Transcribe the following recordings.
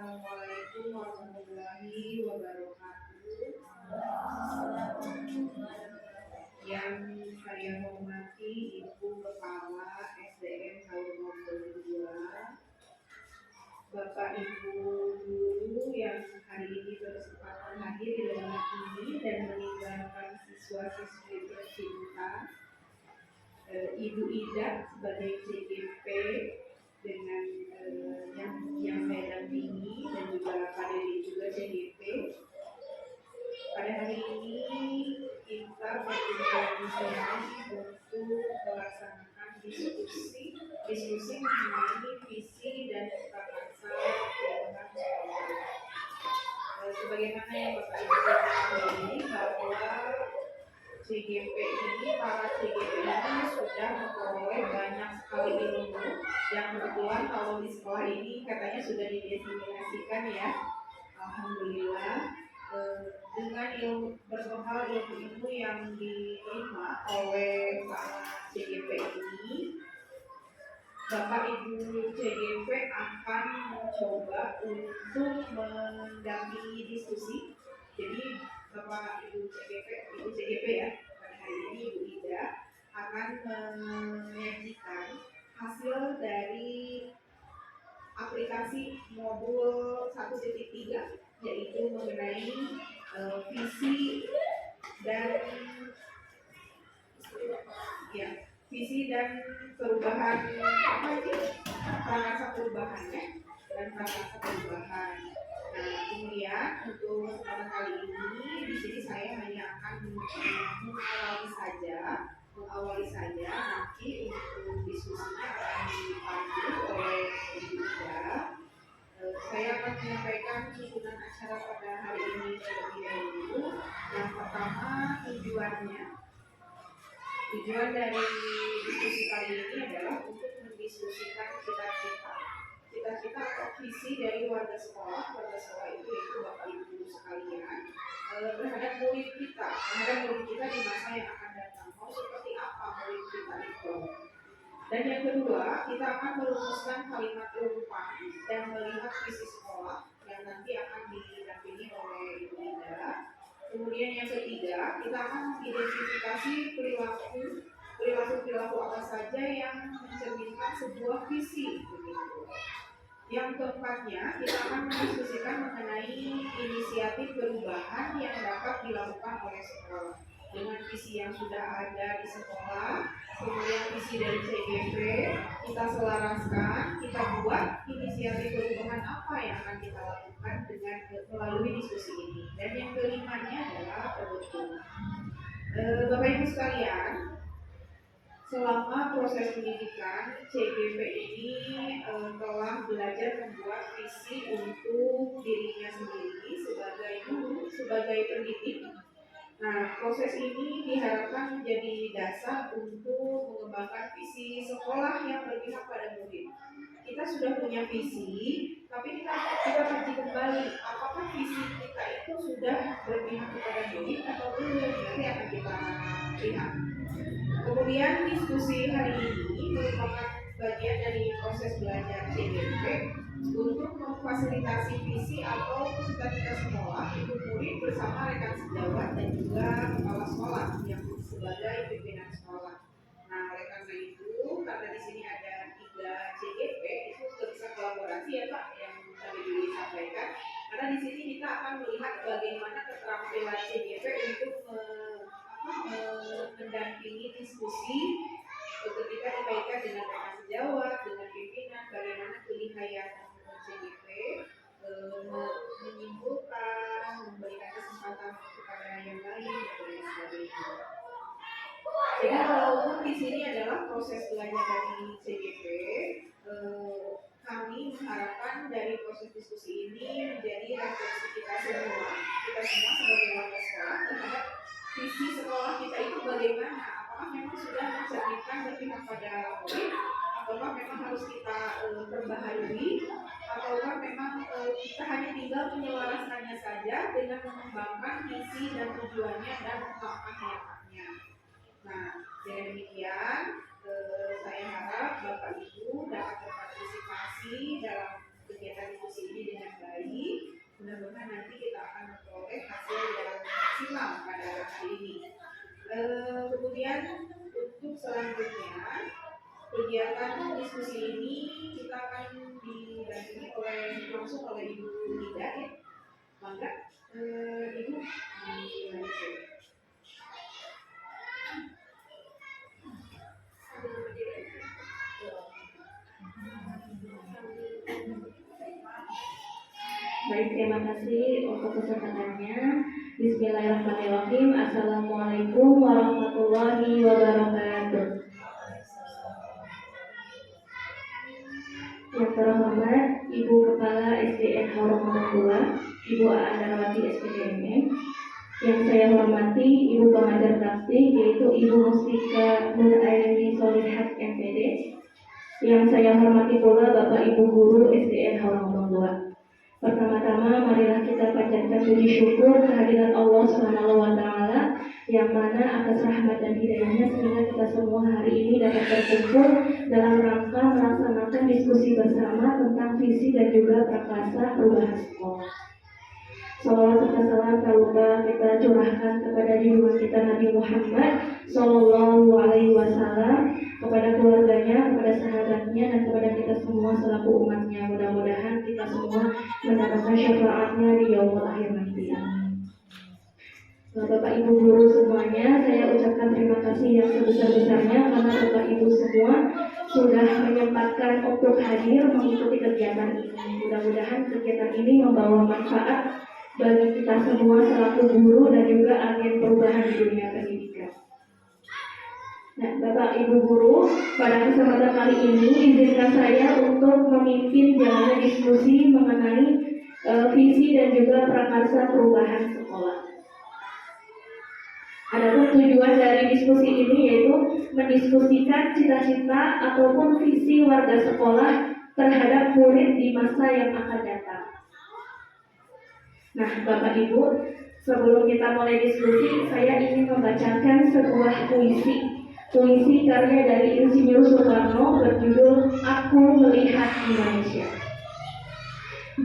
Assalamualaikum warahmatullahi wabarakatuh. Yang saya hormati Ibu Kepala SDM tahun 22, Bapak Ibu guru yang hari ini berkesempatan hadir di ruangan ini dan meninggalkan siswa-siswi tercinta, Ibu Ida sebagai CGP dengan yang saya dampingi dan juga Pak Dedi juga CGP. Pada hari ini kita berkumpul di sini untuk melaksanakan diskusi mengenai visi dan tata cara sekolah. Sebagaimana yang Bapak Ibu ketahui bahwa CGP ini, para CGP ini sudah memperoleh banyak sekali ilmu yang kebetulan kalau di sekolah ini katanya sudah didesimulasikan ya. Alhamdulillah dengan berbekal ilmu yang diterima oleh para CGP ini, Bapak Ibu CGP akan mencoba untuk mendampingi diskusi. Jadi Bapak Ibu CGP ya, pada hari ini Ibu Ida akan menyajikan hasil dari aplikasi modul 1.3, yaitu mengenai visi dan perubahan prakarsa perubahannya dan prakarsa perubahan. Nah, kemudian untuk kesempatan kali ini di sini saya hanya akan mengawali saja nanti untuk diskusinya akan dipandu oleh Ibu Ida. Saya akan menyampaikan susunan acara pada hari ini terlebih dahulu. Yang pertama, tujuan dari diskusi kali ini adalah untuk mendiskusikan cita-cita atau visi dari warga sekolah itu yaitu Bapak Ibu sekalian terhadap murid kita di masa yang akan datang. Mau seperti apa murid kita itu? Dan yang kedua, kita akan merumuskan kalimat umpan dan melihat visi sekolah yang nanti akan didampingi oleh Ibu Ida. Kemudian yang ketiga, kita akan mengidentifikasi perilaku apa saja yang mencerminkan sebuah visi. Yang keempatnya, kita akan mendiskusikan mengenai inisiatif perubahan yang dapat dilakukan oleh sekolah dengan visi yang sudah ada di sekolah. Kemudian visi dari CGP kita selaraskan, kita buat inisiatif perubahan apa yang akan kita lakukan dengan melalui diskusi ini. Dan yang kelimanya adalah penutup. Bapak Ibu sekalian, selama proses pendidikan, CGP ini telah belajar membuat visi untuk dirinya sendiri sebagai guru, sebagai pendidik. Nah, proses ini diharapkan menjadi dasar untuk mengembangkan visi sekolah yang berpihak pada murid. Kita sudah punya visi, tapi kita kaji kembali apakah visi kita itu sudah berpihak kepada murid atau belum. Nanti akan kita lihat. Kemudian diskusi hari ini merupakan bagian dari proses belajar CGP untuk memfasilitasi visi atau cita-cita sekolah itu murid bersama rekan sejawat dan juga kepala sekolah yang sebagai pimpinan sekolah. Nah, oleh karena itu, karena di sini ada 3 CGP, itu bisa kolaborasi ya Pak yang tadi disampaikan. Karena di sini kita akan melihat bagaimana keterampilan CGP untuk mendampingi diskusi ketika dikaitkan dengan rekan sejawat, dengan pimpinan, bagaimana kelihayaan CGP menyimpulkan, memberikan kesempatan kepada yang lain dan lain sebagainya. Jadi walaupun di sini adalah proses belajar dari CGP, kami mengharapkan dari proses diskusi ini menjadi refleksi kita semua sebagai warga sekolah terhadap visi sekolah kita itu bagaimana. Apakah memang sudah mencerminkan berpihak pada murid, ataukah memang harus kita perbaharui, ataukah memang kita hanya tinggal menyelaraskannya saja dengan mengembangkan visi dan tujuannya dan langkah-langkahnya. Nah, dengan demikian saya harap Bapak Ibu dapat berpartisipasi dalam kegiatan diskusi ini dengan baik. diskusi ini kita akan didampingi langsung oleh Ibu Linda ya. Mangga, Ibu dilanjut. Baik, terima kasih untuk kesempatannya. Bismillahirrahmanirrahim. Assalamualaikum warahmatullahi wabarakatuh. Yang terhormat Ibu Kepala SDN Haurong 2, Ibu Aan Darwati SPDM. Yang saya hormati Ibu Pengajar Praktik yaitu Ibu Mustika Nur Aini Solihat MPD. Yang saya hormati pula Bapak Ibu Guru SDN Haurong 2. Pertama-tama marilah kita panjatkan puji syukur kehadirat Allah Subhanahu wa taala yang mana atas rahmat dan hidayahnya sehingga kita semua hari ini dapat berkumpul dalam rangka melaksanakan diskusi bersama tentang visi dan juga prakarsa perubahan sekolah. Salawat serta salam tak lupa kita curahkan kepada junjungan kita Nabi Muhammad Sallallahu Alaihi Wasallam, kepada keluarganya, kepada sahabatnya, dan kepada kita semua selaku umatnya. Mudah-mudahan kita semua mendapatkan syafaatnya di yaumul akhir nanti. Bapak Ibu guru semuanya, saya ucapkan terima kasih yang sebesar-besarnya karena Bapak Ibu semua sudah menyempatkan untuk hadir mengikuti kegiatan ini. Mudah-mudahan kegiatan ini membawa manfaat bagi kita semua selaku guru dan juga agen perubahan di dunia pendidikan. Nah, Bapak Ibu guru, pada kesempatan kali ini izinkan saya untuk memimpin jalannya diskusi mengenai visi dan juga prakarsa perubahan sekolah. Adapun tujuan dari diskusi ini yaitu mendiskusikan cita-cita ataupun visi warga sekolah terhadap murid di masa yang akan datang. Nah, Bapak Ibu, sebelum kita mulai diskusi, saya ingin membacakan sebuah puisi karya dari Insinyur Soekarno berjudul Aku Melihat Indonesia.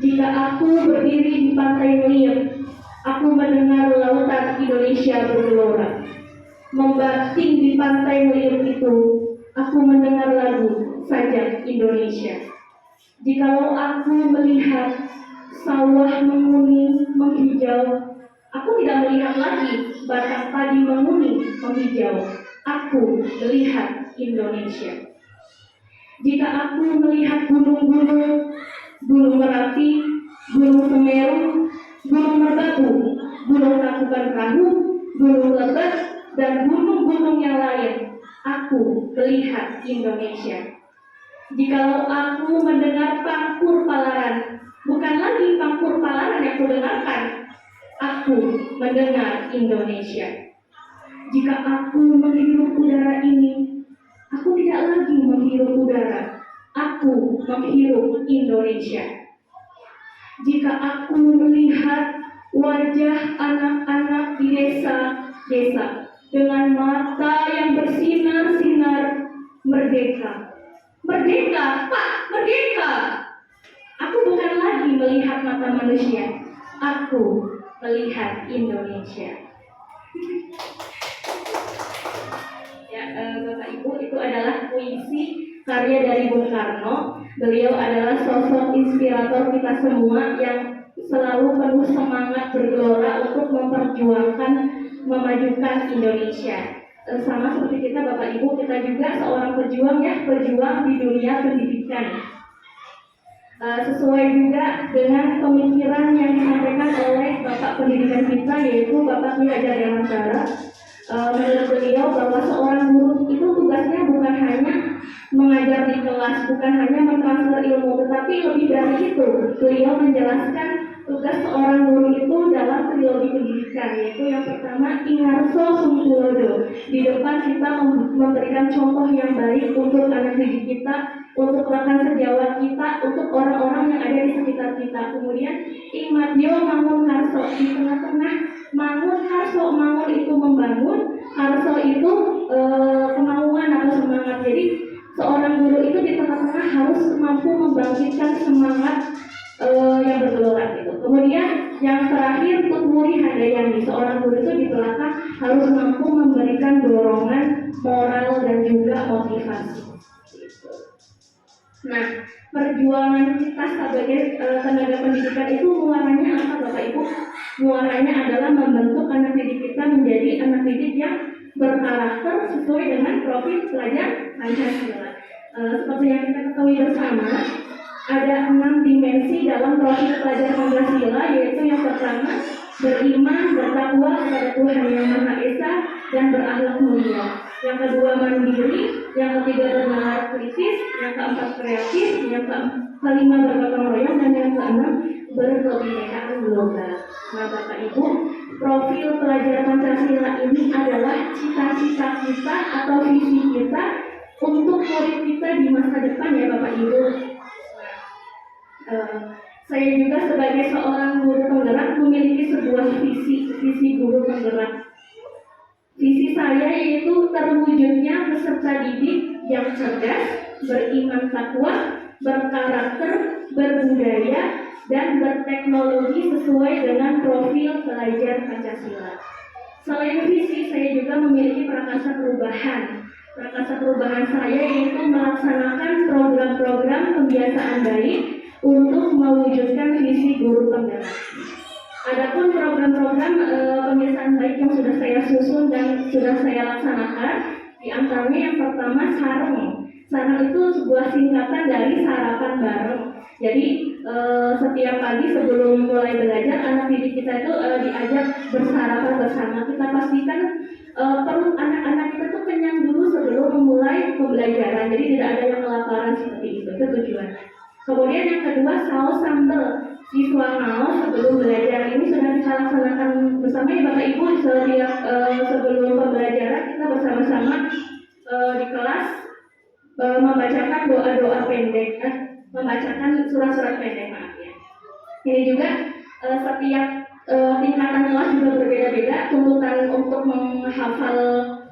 Jika aku berdiri di pantai Meliep, aku mendengar lautan Indonesia bergelora. Membanting di pantai Meliep itu, aku mendengar lagu Sajak Indonesia. Jikalau aku melihat sawah menguning menghijau, aku tidak melihat lagi batang padi menguning menghijau. Aku melihat Indonesia. Jika aku melihat gunung-gunung, Gunung Merapi, Gunung Semeru, Gunung Merbabu, Gunung Tangkuban Perahu, Gunung Lebat, dan gunung-gunung yang lain, aku melihat Indonesia. Jikalau aku mendengar pangkur palaran, bukan lagi pangkur palaran yang kudengarkan, aku mendengar Indonesia. Jika aku menghirup udara ini, aku tidak lagi menghirup udara, aku menghirup Indonesia. Jika aku melihat wajah anak-anak di desa-desa dengan mata yang bersinar-sinar merdeka. Merdeka, Pak, merdeka. Aku bukan lagi melihat mata manusia, aku melihat Indonesia. Ya, Bapak Ibu, itu adalah puisi karya dari Bung Karno. Beliau adalah sosok inspirator kita semua yang selalu penuh semangat bergelora untuk memperjuangkan, memajukan Indonesia. Sama seperti kita Bapak Ibu, kita juga seorang pejuang di dunia pendidikan. Sesuai juga dengan pemikiran yang disampaikan oleh Bapak Pendidikan kita, yaitu Bapak Ki Hajar Dewantara. Menurut beliau bahwa seorang guru itu tugasnya bukan hanya mengajar di kelas, bukan hanya mentransfer ilmu, tetapi lebih dari itu. Beliau menjelaskan tugas seorang guru itu dalam trilogi pendidikan, yaitu yang pertama Ingarso Sungkulodo. Di depan kita memberikan contoh yang baik untuk anak didik kita, untuk rekan sejawat kita, untuk orang-orang yang ada di sekitar kita. Kemudian Ingmadyo Mangun Karso, di tengah-tengah Mangun Karso, Mangun itu membangun, Karso itu kemauan atau semangat. Jadi seorang guru itu di tengah-tengah harus mampu membangkitkan semangat yang bergelora gitu. Kemudian yang terakhir Tutmuri Handayani, seorang guru itu di belakang harus mampu memberikan dorongan moral dan juga motivasi gitu. Nah, perjuangan kita sebagai tenaga pendidikan itu muaranya apa Bapak Ibu? Muaranya adalah membentuk anak didik kita menjadi anak didik yang berkarakter sesuai dengan profil pelajar Pancasila. Seperti yang kita ketahui bersama, ada 6 dimensi dalam profil pelajar Pancasila, yaitu yang pertama beriman, bertakwa kepada Tuhan Yang Maha Esa, dan berakhlak mulia. Yang kedua mandiri, yang ketiga bernalar kritis, yang keempat kreatif, yang kelima bergotong royong, dan yang keenam berkebinekaan global. Nah Bapak Ibu, profil pelajar Pancasila ini adalah cita-cita kita atau visi kita untuk murid kita di masa depan ya Bapak Ibu. Saya juga sebagai seorang guru penggerak memiliki sebuah visi guru penggerak. Visi saya yaitu terwujudnya peserta didik yang cerdas, beriman takwa, berkarakter, berbudaya, dan berteknologi sesuai dengan profil pelajar Pancasila. Selain visi, saya juga memiliki prakasa perubahan. Prakasa perubahan saya yaitu melaksanakan program-program pembiasaan baik untuk mewujudkan visi guru penggerak. Adapun program-program pembiasaan baik yang sudah saya susun dan sudah saya laksanakan, di antaranya yang pertama sareng. Sareng itu sebuah singkatan dari sarapan bareng. Jadi setiap pagi sebelum mulai belajar, anak didik kita itu diajak bersarapan bersama. Kita pastikan perut anak-anak kita tuh kenyang dulu sebelum memulai pembelajaran. Jadi tidak ada yang kelaparan seperti itu tujuannya. Kemudian yang kedua saus sambal. Siswa mau sebelum belajar ini sudah kita laksanakan bersama ya Bapak Ibu. Setiap sebelum pembelajaran kita bersama-sama di kelas membacakan doa-doa pendek, membacakan surat-surat pendek, maaf ya. Ini juga setiap tingkatan kelas juga berbeda-beda tuntutan untuk menghafal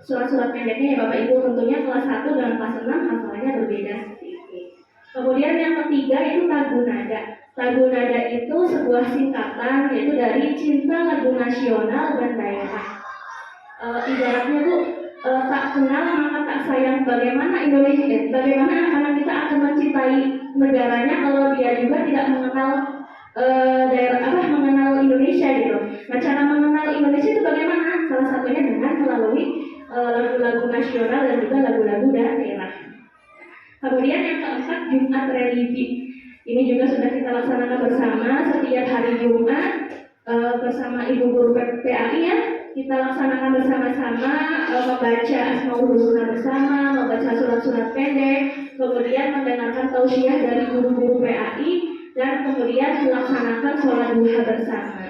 surat-surat pendeknya ya Bapak Ibu. Tentunya kelas 1 dan kelas 6 hafalannya berbeda seperti itu. Kemudian yang ketiga itu lagu nada. Lagu nada itu sebuah singkatan yaitu dari cinta lagu nasional dan daerah. Ibaratnya tuh tak kenal maka tak sayang. Bagaimana Indonesia, bagaimana anak-anak kita akan mencintai negaranya kalau dia juga tidak mengenal mengenal Indonesia gitu. Nah cara mengenal Indonesia itu bagaimana? Salah satunya dengan melalui lagu-lagu nasional dan juga lagu-lagu daerah. Kemudian yang keempat Jumat religi. Ini juga sudah kita laksanakan bersama setiap hari Jumat bersama Ibu Guru PAI ya. Kita laksanakan bersama-sama membaca Asmaul Husna bersama, membaca surat-surat pendek, kemudian mendengarkan tausiah dari guru-guru PAI, dan kemudian melaksanakan sholat duha bersama.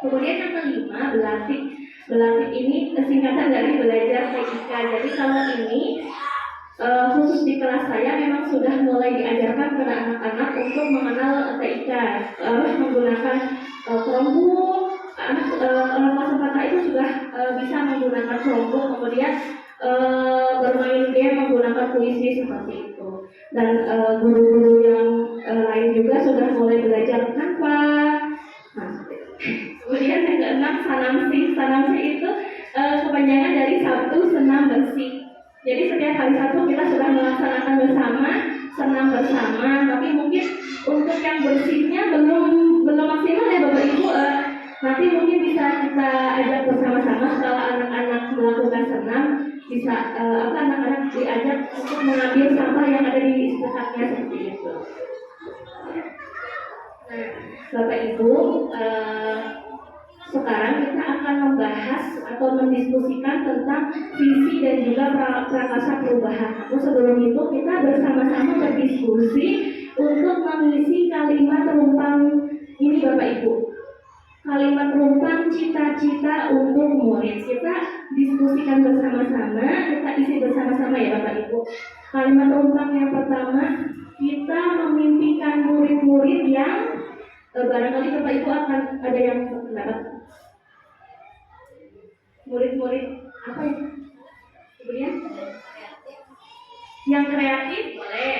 Kemudian yang kelima belatik. Belatik ini singkatan dari belajar TIK. Jadi kalau ini khusus di kelas saya memang sudah mulai diajarkan kepada anak-anak untuk mengenal TIK, menggunakan kelompok. Anak kelas 4 itu sudah bisa menggunakan kelompok, kemudian bermain game menggunakan puisi seperti itu. Dan guru-guru yang lain juga sudah mulai belajar Canva. Kemudian yang keenam sanamsi. Sanamsi itu kepanjangan dari Sabtu Senam Bersih. Jadi setiap hari Sabtu kita sudah melaksanakan bersama, senam bersama, tapi mungkin untuk yang bersihnya belum maksimal ya Bapak Ibu. Nanti mungkin bisa kita ajak bersama-sama setelah anak-anak melakukan senam, bisa anak-anak diajak untuk mengambil sampah yang ada di dekatnya seperti itu. Nah, Bapak Ibu, sekarang kita akan membahas atau mendiskusikan tentang visi dan juga prakasa perubahan. Atau sebelum itu kita bersama-sama berdiskusi untuk mengisi kalimat rumpang ini Bapak Ibu. Kalimat rumpang cita-cita untuk murid. Kita diskusikan bersama-sama, kita isi bersama-sama ya Bapak Ibu. Kalimat rumpang yang pertama, kita memimpikan murid-murid yang barangkali Bapak Ibu akan ada yang pendapat. Murid-murid apa ya? Kemudian yang kreatif boleh.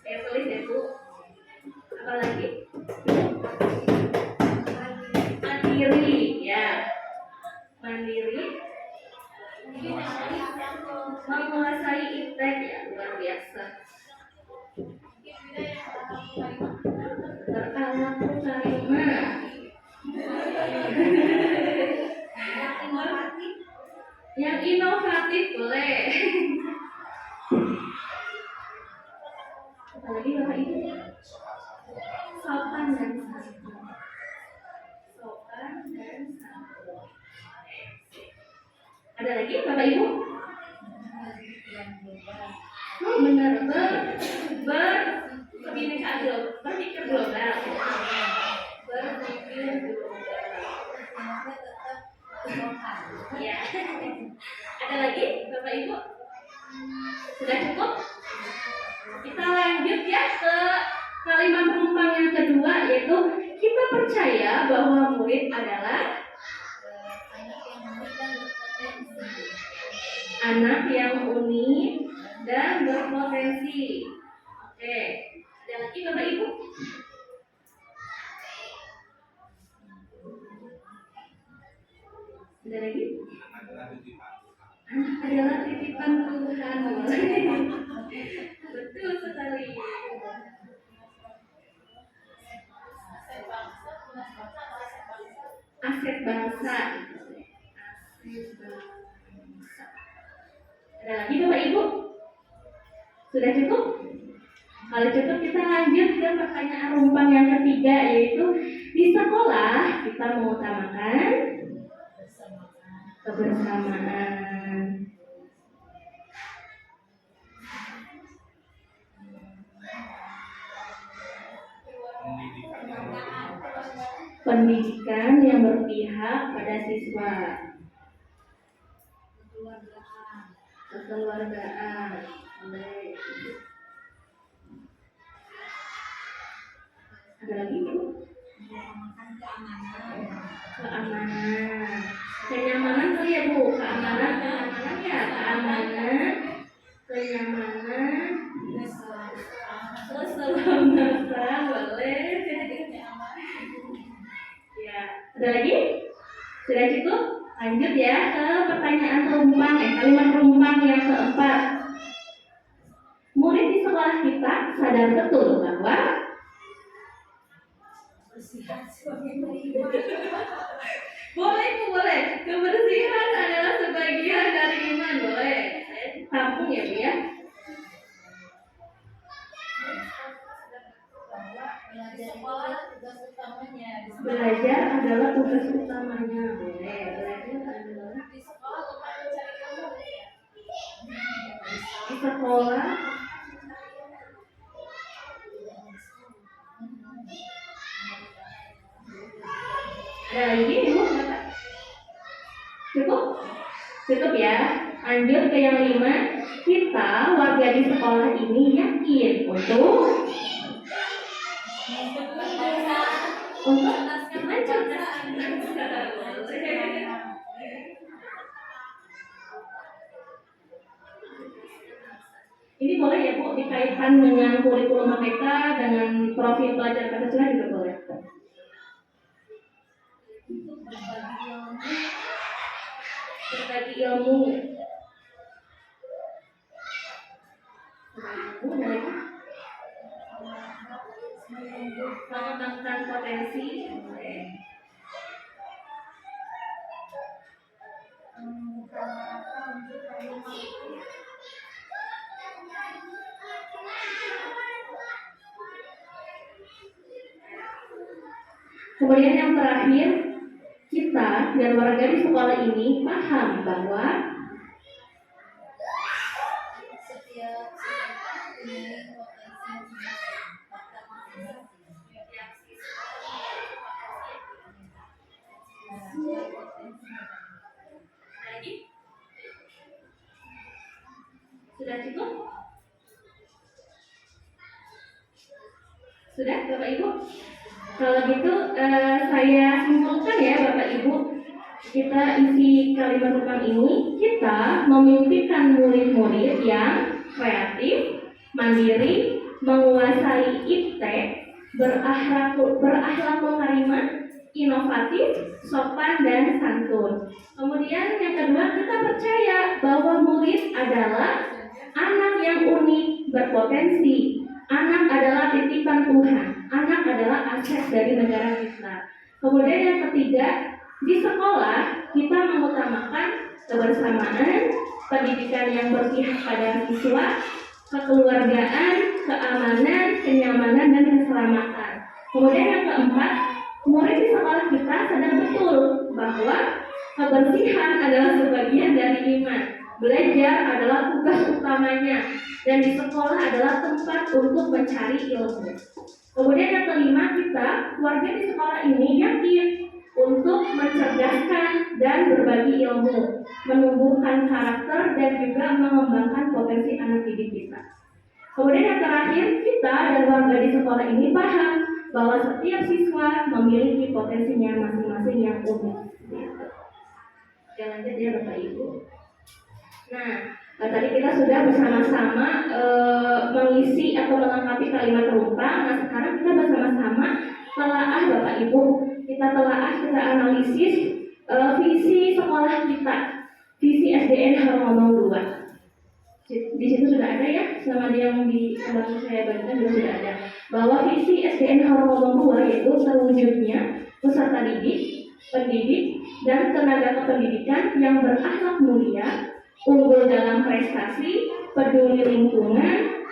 Saya tulis ya Bu. Apa lagi? Mandiri ya. Mandiri. Menguasai iptek ya, luar biasa. Aku Karimah. Yang inovatif boleh. Apalagi Bapak Ibu? Sopan dan santun. Sopan dan santun. Ada lagi Bapak Ibu? Oh benar, berkebinekaan global, berpikir global. Berpikir global. Ya. Ada lagi Bapak Ibu? Sudah cukup? Kita lanjut ya ke kalimat penumpang yang kedua, yaitu kita percaya bahwa murid adalah anak yang unik dan berpotensi. Oke, ada lagi Bapak Ibu? Ada lagi? Anak adalah titipan Tuhan. Betul sekali. Aset bangsa. Ada lagi Bapak Ibu? Sudah cukup? Kalau cukup kita lanjut ke pertanyaan rumpang yang ketiga, yaitu di sekolah kita mengutamakan kebersamaan. Pendidikan yang berpihak pada siswa. Kekeluargaan. Ada lagi Bu? Keamanan. Kenyamanan tuh ya Bu. Keamanan ya. Keamanan, kenyamanan, keselamatan boleh. Ya. Ada lagi? Sudah cukup? Lanjut ya ke pertanyaan perumpang, kalimat perumpang yang keempat. Murid di sekolah kita sadar betul bahwa boleh Bu, boleh. Kebersihan adalah sebagian dari iman, boleh. Saya tampung ya Bu ya. Belajar adalah tugas utamanya, boleh. Belajar adalah di sekolah. Ada lagi Bu? Cukup? Cukup ya. Lanjut ke yang 5. Kita warga di sekolah ini yakin untuk mencerdaskan bangsa. Ini boleh ya Bu, dikaitkan dengan kurikulum mereka, dengan profil pelajar Pancasila juga boleh. Berbagi ilmu. Mengembangkan potensi. Kemudian yang terakhir, kita dan warga di sekolah ini paham bahwa sudah cukup? Sudah Bapak Ibu? Kalau gitu saya simpulkan ya Bapak Ibu, kita isi kalimat rumpang ini, kita memimpikan murid-murid yang kreatif, mandiri, menguasai iptek, berakhlak karimah, inovatif, sopan dan santun. Kemudian yang kedua, kita percaya bahwa murid adalah anak yang unik, berpotensi. Anak adalah titipan Tuhan. anak adalah aset dari negara kita. Kemudian yang ketiga, di sekolah kita mengutamakan kebersamaan, pendidikan yang berpihak pada siswa, kekeluargaan, keamanan, kenyamanan, dan keselamatan. Kemudian yang keempat, murid di sekolah kita sadar betul bahwa kebersihan adalah sebagian dari iman. Belajar adalah tugas utamanya, dan di sekolah adalah tempat untuk mencari ilmu. Kemudian yang kelima, kita warga di sekolah ini yakin untuk mencerdaskan dan berbagi ilmu, menumbuhkan karakter, dan juga mengembangkan potensi anak didik kita. Kemudian yang terakhir, kita dan warga di sekolah ini paham bahwa setiap siswa memiliki potensinya masing-masing yang unik. Oke, lanjut ya Bapak Ibu. Nah, tadi kita sudah bersama-sama mengisi atau melengkapi kalimat rumpang. Nah, sekarang kita bersama-sama telaah Bapak Ibu. Kita telaah, kita analisis visi sekolah kita, visi SDN Harmongomong 2. Di situ sudah ada ya, sama yang di tempat saya bagikan juga sudah ada, bahwa visi SDN Harmongomong 2 yaitu terwujudnya peserta didik, pendidik, dan tenaga kependidikan yang berakhlak mulia, unggul dalam prestasi, peduli lingkungan,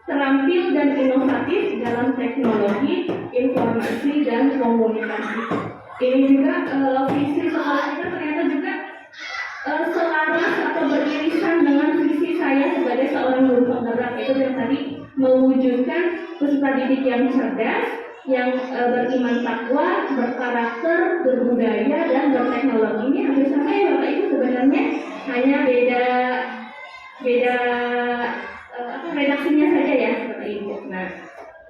terampil dan inovatif dalam teknologi, informasi, dan komunikasi. Ini juga visi sekolah kita ternyata juga selaras atau beririsan dengan visi saya sebagai seorang guru penggerak, yaitu yang tadi mewujudkan peserta didik yang cerdas, yang beriman takwa, berkarakter, berbudaya, dan berteknologi. Ini hampir sama ya Bapak Ibu, sebenarnya hanya beda redaksinya saja ya Bapak Ibu. Nah,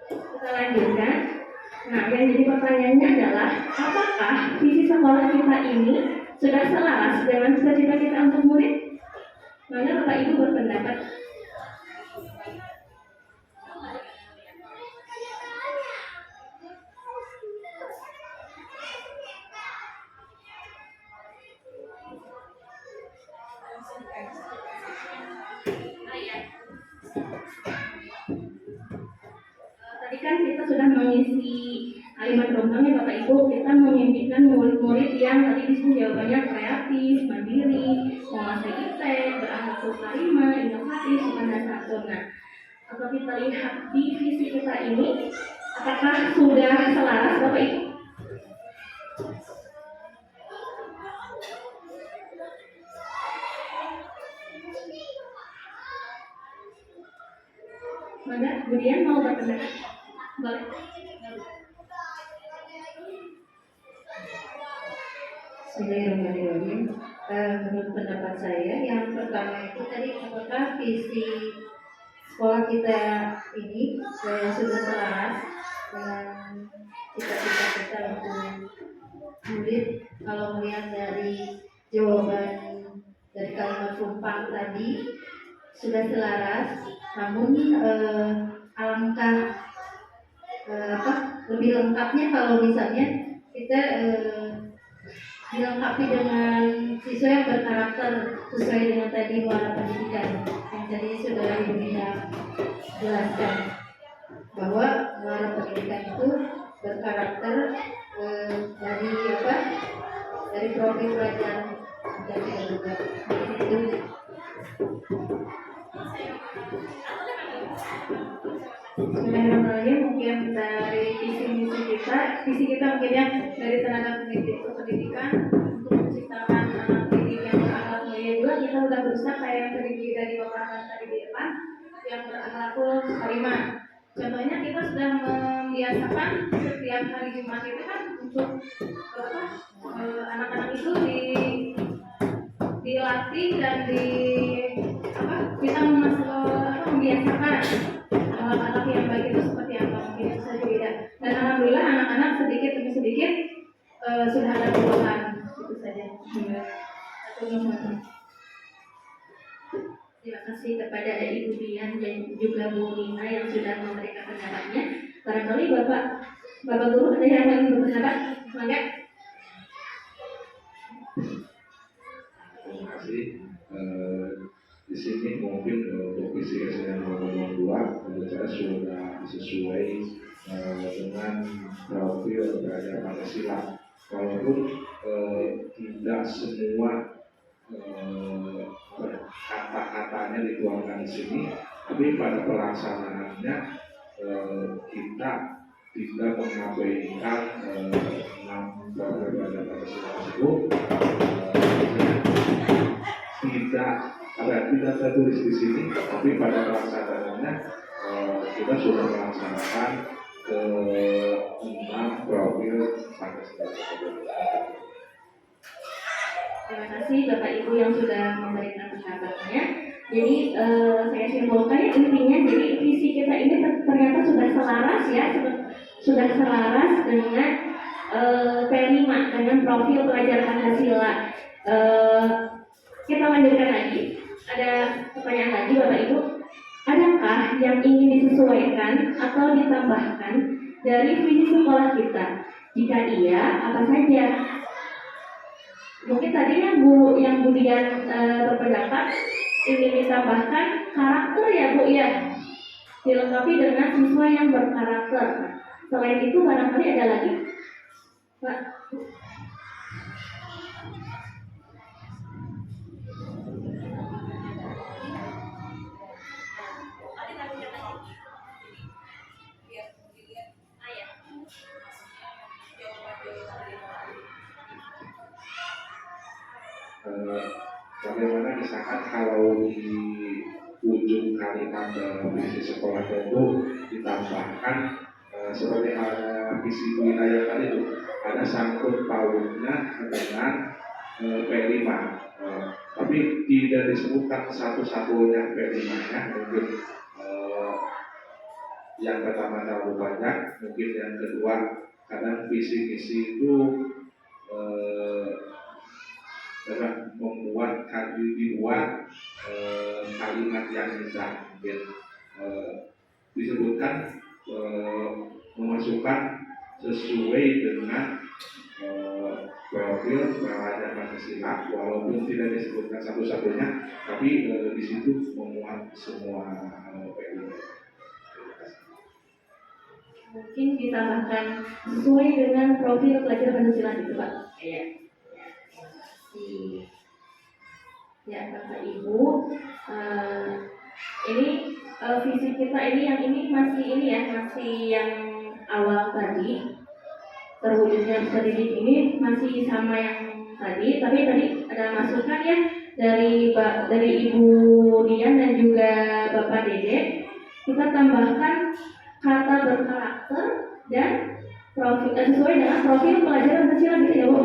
kita lanjutkan. Nah, yang jadi pertanyaannya adalah, apakah visi sekolah kita ini sudah selaras dengan cita-cita kita untuk murid? Mana Bapak Ibu berpendapat? Tadi kan kita sudah mengisi kalimat rumpangnya Bapak Ibu. Kita memimpikan murid-murid yang tadi disebut jawabannya kreatif, mandiri, menguasai IT, berakhlak karimah, inovatif, sopan dan santun. Nah, kalau kita lihat di visi kita ini, apakah sudah selaras Bapak Ibu? Maka kemudian mau berpendapat? Boleh. Bismillahirrahmanirrahim. Menurut pendapat saya, yang pertama itu tadi, apakah visi sekolah kita ini sudah selaras dengan cita-cita kita untuk murid. Kalau melihat dari jawaban dari kalimat rumpang tadi sudah selaras, namun alangkah lebih lengkapnya kalau misalnya kita dilengkapi dengan siswa yang berkarakter sesuai dengan tadi warna pendidikan yang tadi sudah Ibu Nina jelaskan, bahwa warna pendidikan itu berkarakter dari profil pelajar dan juga itu. Sebenarnya mungkin dari visi kita mungkin ya dari tenaga pendidikan untuk menciptakan anak didik yang berakhlak mulia juga. Kita udah berusaha kayak yang terdiri dari beberapa tadi di depan yang berakhlakul karimah. Contohnya kita sudah membiasakan setiap hari Jumat itu kan untuk anak-anak itu dilatih dan kita membiasakan anak-anak yang baik itu seperti apa, mungkin itu saja beda. Dan alhamdulillah anak-anak sedikit demi sedikit sudah ada perubahan. Itu saja. Terima kasih kepada Ibu Dian dan juga Bu Nina yang sudah memberikan pendapatnya. Barangkali Bapak Guru ada yang ingin berpendapat? Semoga. Terima kasih. Di sini mungkin untuk visi SDN nomor 2 menurut saya sudah sesuai dengan profil belajar Pancasila. Walaupun tidak semua kata-katanya dituangkan di sini, tapi pada pelaksanaannya kita tidak mengabaikan 6 profil belajar Pancasila tersebut. Tidak tertulis di sini, tapi pada pelaksanaannya kita sudah melaksanakan ke 6 profil Pancasila tersebut. Terima kasih Bapak Ibu yang sudah memberikan pendapatnya. Jadi saya simpulkan ya, intinya jadi visi kita ini ternyata sudah selaras ya, sudah selaras dengan P5 dengan profil pelajar Pancasila. Kita lanjutkan lagi. Ada pertanyaan lagi Bapak Ibu. Adakah yang ingin disesuaikan atau ditambahkan dari visi sekolah kita? Jika iya, apa saja? Mungkin tadi yang Bu Dian berpendapat ingin ditambahkan karakter ya Bu ya, dilengkapi dengan siswa yang berkarakter. Selain itu barangkali ada lagi, Pak? Bagaimana misalkan kalau di ujung kalimat visi sekolah itu ditambahkan seperti halnya visi wilayah tadi itu ada sangkut pautnya dengan P5, tapi tidak disebutkan satu-satunya P5-nya. Mungkin yang pertama terlalu banyak, mungkin yang kedua kadang visi misi itu dibuat kalimat yang indah, mungkin disebutkan memasukkan sesuai dengan profil pelajar Pancasila, walaupun tidak disebutkan satu-satunya, tapi di situ memuat semua PU. Mungkin ditambahkan sesuai dengan profil pelajar Pancasila itu Pak. Iya. Ya Bapak Ibu, ini visi kita ini masih yang awal tadi, terwujudnya pendidik ini masih sama yang tadi, tapi tadi ada masukan ya dari Ibu Dian dan juga Bapak Dede. Kita tambahkan kata berkarakter dan profil sesuai dengan profil pelajar Pancasila gitu ya Bu.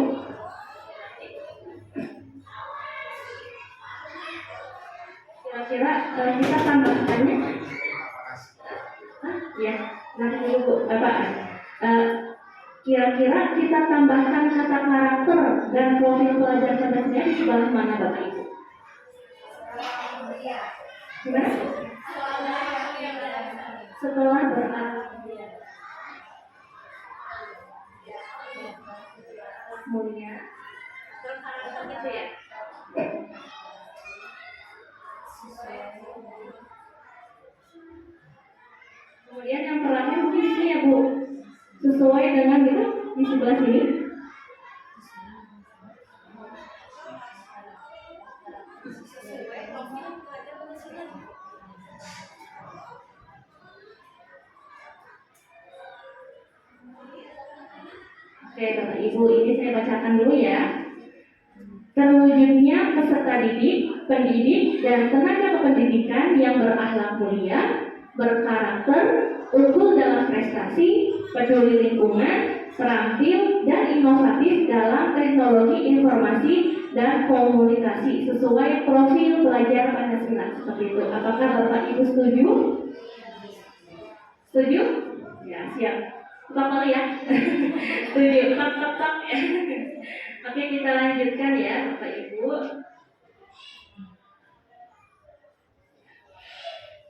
Kira-kira kita tambahkannya, ya nanti dulu Bu, kira-kira kita tambahkan kata karakter dan profil pelajar Pancasila di sebelah mana Bapak Ibu? Gimana? Setelah berakhlak mulia, karakter gitu ya. Kemudian yang terakhir mungkin di sini ya Bu, sesuai dengan gitu di sebelah sini. Oke Bapak Ibu, ini saya bacakan dulu ya. Terwujudnya peserta didik, pendidik, dan tenaga kependidikan yang berakhlak mulia, berkarakter, unggul dalam prestasi, peduli lingkungan, terampil, dan inovatif dalam teknologi informasi dan komunikasi sesuai profil pelajar Pancasila. Seperti itu. Apakah Bapak Ibu setuju? Setuju? Ya, siap. Bapak ya. Setuju. Tetap ya. Oke, kita lanjutkan ya, Bapak Ibu.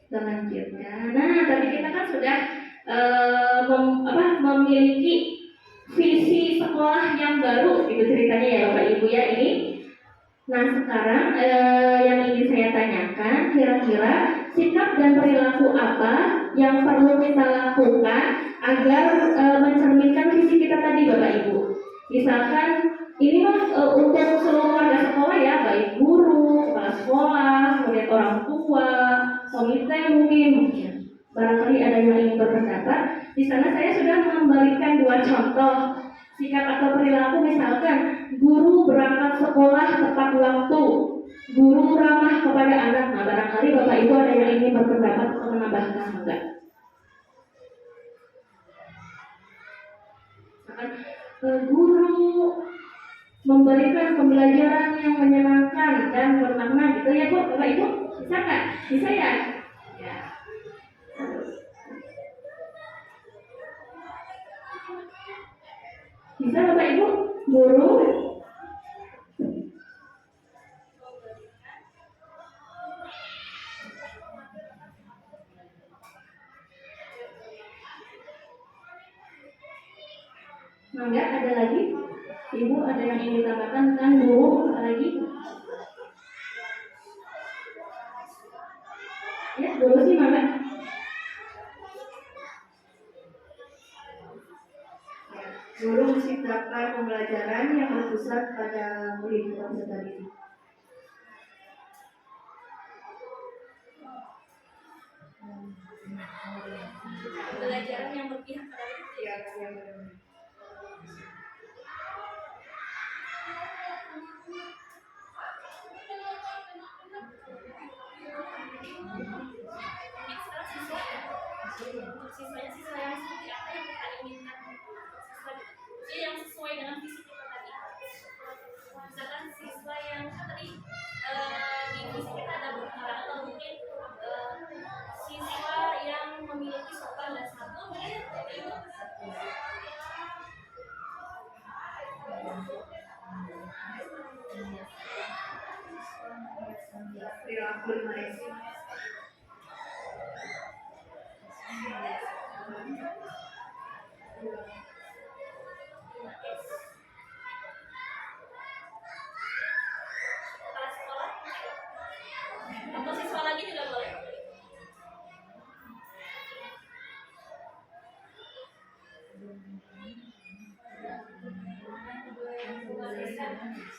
Kita lanjutkan. Nah, tadi kita kan sudah memiliki visi sekolah yang baru, itu ceritanya ya Bapak Ibu ya ini. Nah sekarang yang ingin saya tanyakan, kira-kira sikap dan perilaku apa yang perlu kita lakukan agar mencerminkan visi kita tadi Bapak Ibu. Misalkan ini mah untuk seluruh warga sekolah ya, baik guru, kepala sekolah, kemudian orang tua, komite mungkin. Barangkali ada yang ingin berpendapat. Di sana saya sudah memberikan 2 contoh sikap atau perilaku, misalkan guru berangkat sekolah tepat waktu, guru ramah kepada anak. Nah, barangkali Bapak Ibu ada yang ingin berpendapat atau menambahkan enggak? Guru memberikan pembelajaran yang menyenangkan dan bermakna gitu ya Bu, Bapak Ibu? Bisa nggak? Bisa ya? Ya. Bisa Bapak Ibu? Guru Mangga, ada lagi? Ibu ada yang ingin tambahkan tentang guru? Apa lagi? Ya, guru sih mangga. Guru menciptakan pembelajaran yang berpusat pada murid tadi. Pembelajaran yang berpihak pada murid. Ya, yang benar. Siswa yang seperti apa yang kita inginkan, yang sesuai dengan visi kita tadi. Misalkan siswa yang tadi di visi kita ada berharap, atau mungkin siswa yang memiliki sopan dan santun, itu Perilaku Malaysia. kepala sekolah atau siswa lagi juga boleh.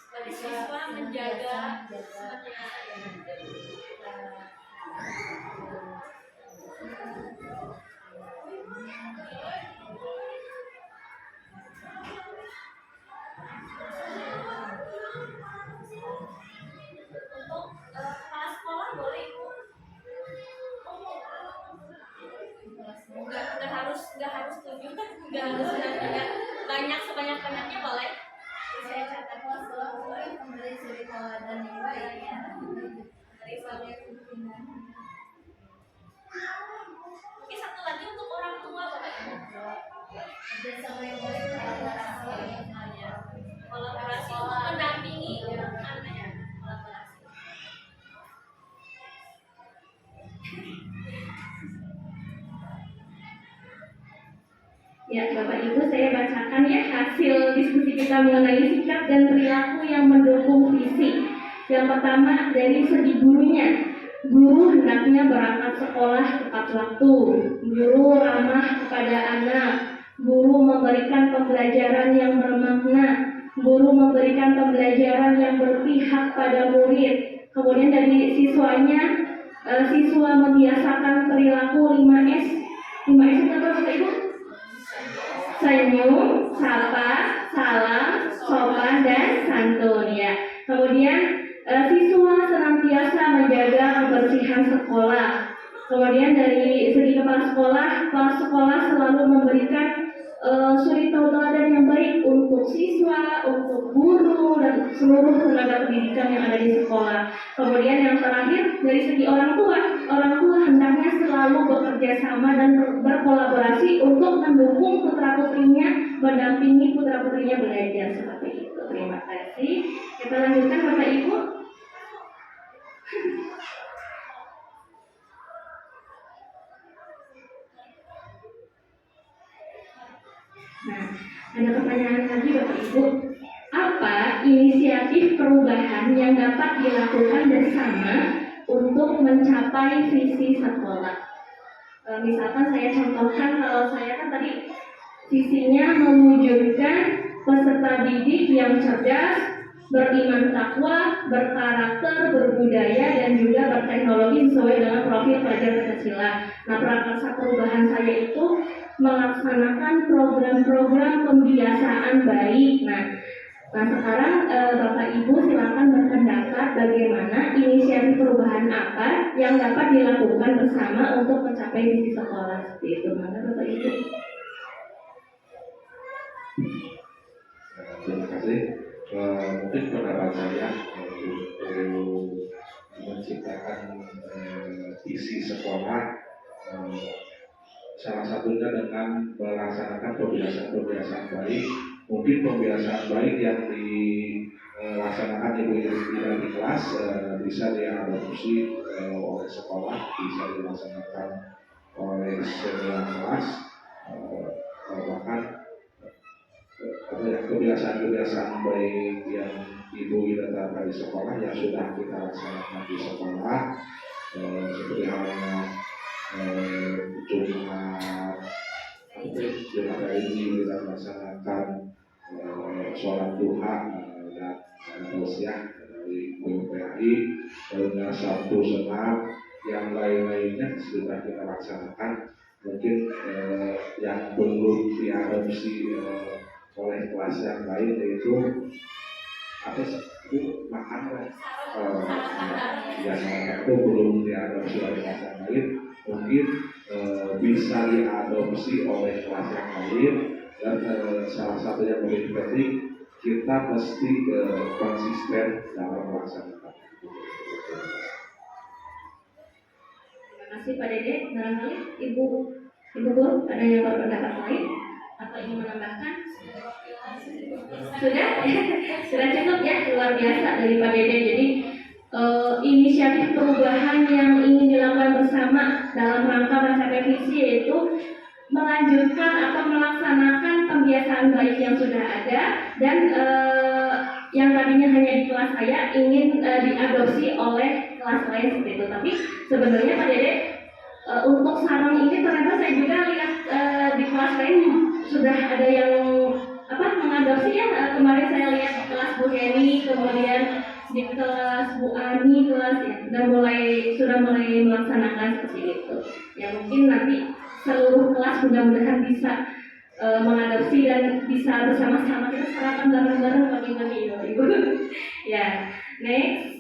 Bagi siswa menjaga untuk kepala sekolah boleh Ibu. Nggak harus 7, nggak harus banyak, sebanyak-banyaknya boleh. Saya catat kepala sekolah boleh memberi suri tauladan yang baik ya. Dari sebagai pimpinan. Mungkin satu lagi untuk orang tua Bapak Ibu. Bersama yang baik Kolaborasi untuk mendampingi anaknya. Kolaborasi. Ya, Bapak Ibu, saya bacakan ya hasil diskusi kita mengenai sikap dan perilaku yang mendukung visi. Yang pertama, dari segi gurunya. Guru hendaknya berangkat sekolah tepat waktu. Guru ramah kepada anak. Guru memberikan pembelajaran yang bermakna. Guru memberikan pembelajaran yang berpihak pada murid. Kemudian dari siswanya, siswa membiasakan perilaku 5S. 5S itu apa Bapak Ibu? Senyum, sapa, salam, sopan, dan santun ya. Kemudian siswa senantiasa menjaga kebersihan sekolah. Kemudian dari segi kepala sekolah selalu memberikan suri tauladan yang baik untuk siswa, untuk guru, dan seluruh tenaga pendidikan yang ada di sekolah. Kemudian yang terakhir dari segi orang tua hendaknya selalu bekerja sama dan berkolaborasi untuk mendukung putra-putrinya, mendampingi putra-putrinya belajar seperti itu. Terima kasih. Kita lanjutkan Bapak Ibu. Nah, ada pertanyaan lagi Bapak Ibu. Apa inisiatif perubahan yang dapat dilakukan bersama untuk mencapai visi sekolah? Misalkan saya contohkan, kalau saya kan tadi visinya mewujudkan peserta didik yang cerdas, beriman takwa, berkarakter, berbudaya, dan juga berteknologi sesuai dengan profil pelajar Pancasila. Nah, prakarsa perubahan saya itu melaksanakan program-program pembiasaan baik. Nah sekarang Bapak Ibu silakan berpendapat bagaimana inisiatif perubahan apa yang dapat dilakukan bersama untuk mencapai visi sekolah seperti itu. Mana Bapak Ibu? Terima kasih. Mungkin pendapat saya untuk menciptakan visi sekolah, salah satunya dengan melaksanakan pembiasaan baik. Mungkin pembiasaan baik yang dilaksanakan ibu di kelas bisa diadopsi oleh sekolah, bisa dilaksanakan oleh senior kelas, bahkan kebiasaan baik yang ibu diletakkan di sekolah yang sudah kita laksanakan di sekolah, seperti halnya Jumat ini kita laksanakan sholat duha dan tausiah dari BPAI, dan Sabtu senam, yang lain-lainnya sudah kita laksanakan. Mungkin yang belum diadopsi oleh kelas yang lain yaitu apa sih? Itu makan yang itu belum diadopsi oleh kelas yang lain, mungkin bisa diadopsi oleh kelas yang lain. Dan salah satu yang lebih penting, kita mesti konsisten dalam melaksanakan. Terima kasih Pak Dede. Barangkali Ibu Guru ada yang berpendapat lain atau ingin menambahkan? Sudah? Sudah cukup ya, luar biasa dari Pak Dede. Jadi inisiatif perubahan yang ingin dilakukan bersama dalam rangka mencapai visi yaitu melanjutkan atau melaksanakan pembiasaan baik yang sudah ada, dan yang tadinya hanya di kelas saya ingin diadopsi oleh kelas lain seperti itu. Tapi sebenarnya Pak Dede, untuk sarang ini ternyata saya juga lihat di kelas lain sudah ada yang mengadopsi ya. Kemarin saya lihat di kelas Bu Heni, kemudian di kelas Bu Ani, kelas ya sudah mulai melaksanakan seperti itu. Ya mungkin nanti seluruh kelas mudah-mudahan bisa mengadopsi dan bisa bersama-sama kita sarapan bareng-bareng bagi-bagi Ibu. Ya, next.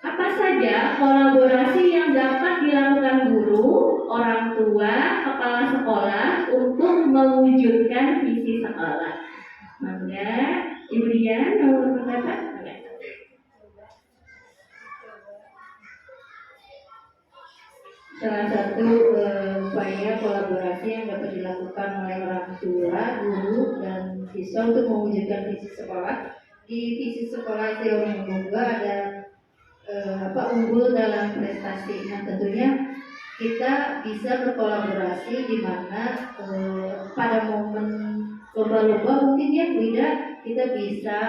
Apa saja kolaborasi yang dapat dilakukan guru, orang tua, kepala sekolah untuk mewujudkan visi sekolah? Mangga, Ibu Dian mau berpendapat? Salah satu upaya kolaborasi yang dapat dilakukan oleh orang tua, guru, dan siswa untuk mewujudkan visi sekolah. Di visi sekolah teori Moga ada unggul dalam prestasi. Nah tentunya kita bisa berkolaborasi di mana pada momen lomba-lomba mungkin ya tidak, kita bisa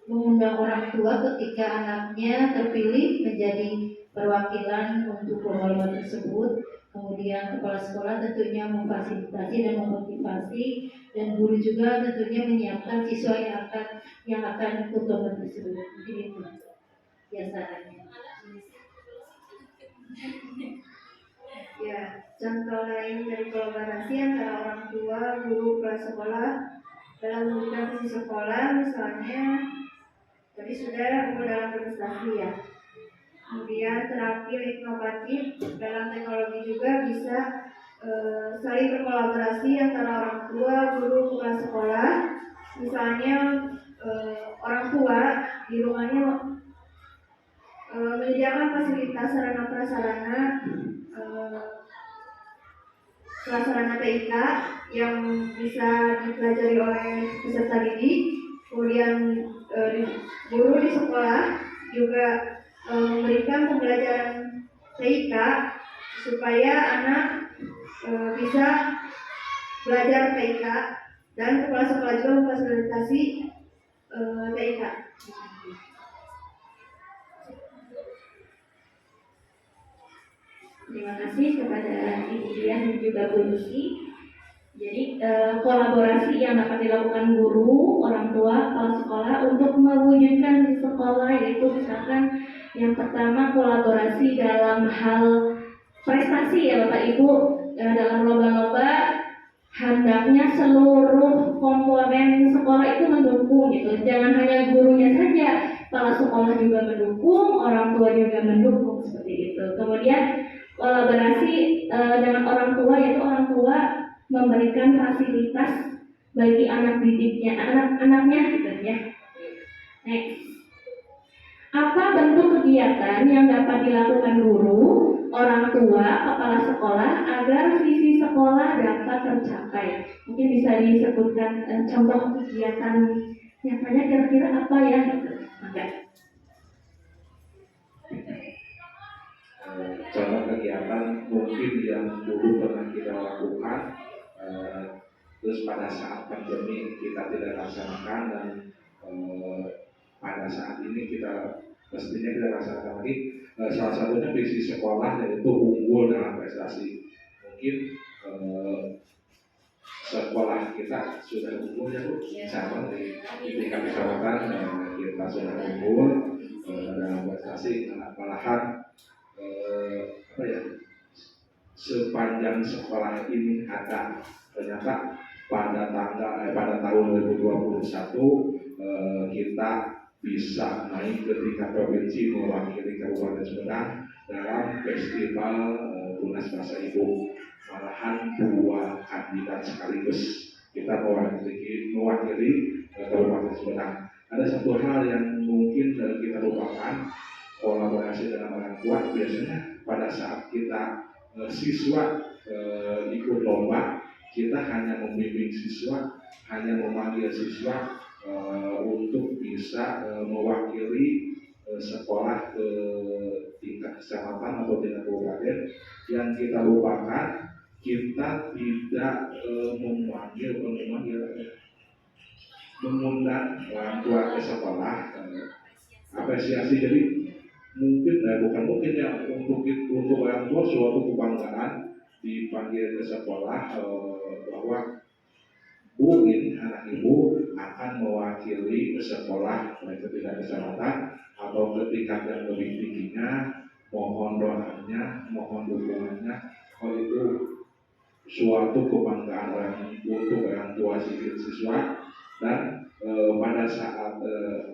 mengundang orang tua ketika anaknya terpilih menjadi perwakilan untuk lomba-lomba tersebut. Kemudian kepala sekolah tentunya memfasilitasi dan memotivasi, dan guru juga tentunya menyiapkan siswa yang akan ikut lomba tersebut. Jadi itu biasanya. Ya, contoh lain dari kolaborasi antara orang tua, guru, kepala sekolah dalam mewujudkan visi sekolah, misalnya tadi sudah dalam prestasi ya. Kemudian terakhir inovatif dalam teknologi juga bisa saling berkolaborasi antara orang tua, guru, kepala sekolah. Misalnya orang tua di rumahnya menyediakan fasilitas sarana prasarana prasarana TIK yang bisa dipelajari oleh peserta didik. Kemudian guru di sekolah juga memberikan pembelajaran TIK supaya anak bisa belajar TIK, dan kepala sekolah juga memfasilitasi TIK. Terima kasih kepada Ibu Dian dan juga Bu Lucy. Jadi kolaborasi yang dapat dilakukan guru, orang tua, kepala sekolah untuk mewujudkan di sekolah, yaitu misalkan yang pertama kolaborasi dalam hal prestasi ya Bapak Ibu, dalam lomba-lomba hendaknya seluruh komponen sekolah itu mendukung gitu. Jangan hanya gurunya saja, kepala sekolah juga mendukung, orang tua juga mendukung seperti itu. Kemudian kolaborasi dengan orang tua, yaitu orang tua memberikan fasilitas bagi anak didiknya, anak-anaknya gitu ya. Next. Apa bentuk kegiatan yang dapat dilakukan guru, orang tua, kepala sekolah agar visi sekolah dapat tercapai? Mungkin bisa disebutkan contoh kegiatan nyatanya kira-kira apa ya? Oke. Contoh kegiatan mungkin yang dulu pernah kita lakukan, terus pada saat pandemi kita tidak laksanakan, dan pada saat ini kita mestinya kita laksanakan lagi. Salah satunya visi sekolah, yaitu unggul dalam prestasi. Mungkin sekolah kita sudah unggul ya Bu, sama di tingkat kecamatan kita sudah unggul dalam prestasi, malahan sepanjang sekolah ini ada, ternyata pada tahun 2021 kita bisa naik ke tingkat provinsi mewakili Kabupaten Sumedang dalam festival Tunas Bahasa Ibu. Malahan 2 kandidat sekaligus kita mewakili Kabupaten Sumedang. Ada satu hal yang mungkin kita lupakan, kolaborasi dengan orang tua. Biasanya pada saat kita siswa ikut lomba, kita hanya membimbing siswa, hanya memanggil siswa untuk bisa mewakili sekolah ke tingkat kecamatan atau tingkat kabupaten. Yang kita lupakan, kita tidak mengundang orang tua ke sekolah, apresiasi. Jadi mungkin bukan mungkin ya, untuk orang tua suatu kebanggaan dipanggil ke sekolah bahwa Bu, ini anak ibu akan mewakili sekolah baik ke tingkat kecamatan atau ke tingkat yang lebih tingginya. Mohon doanya, mohon dukungannya. Kalau itu suatu kebanggaan untuk orang tua siswa. Dan pada saat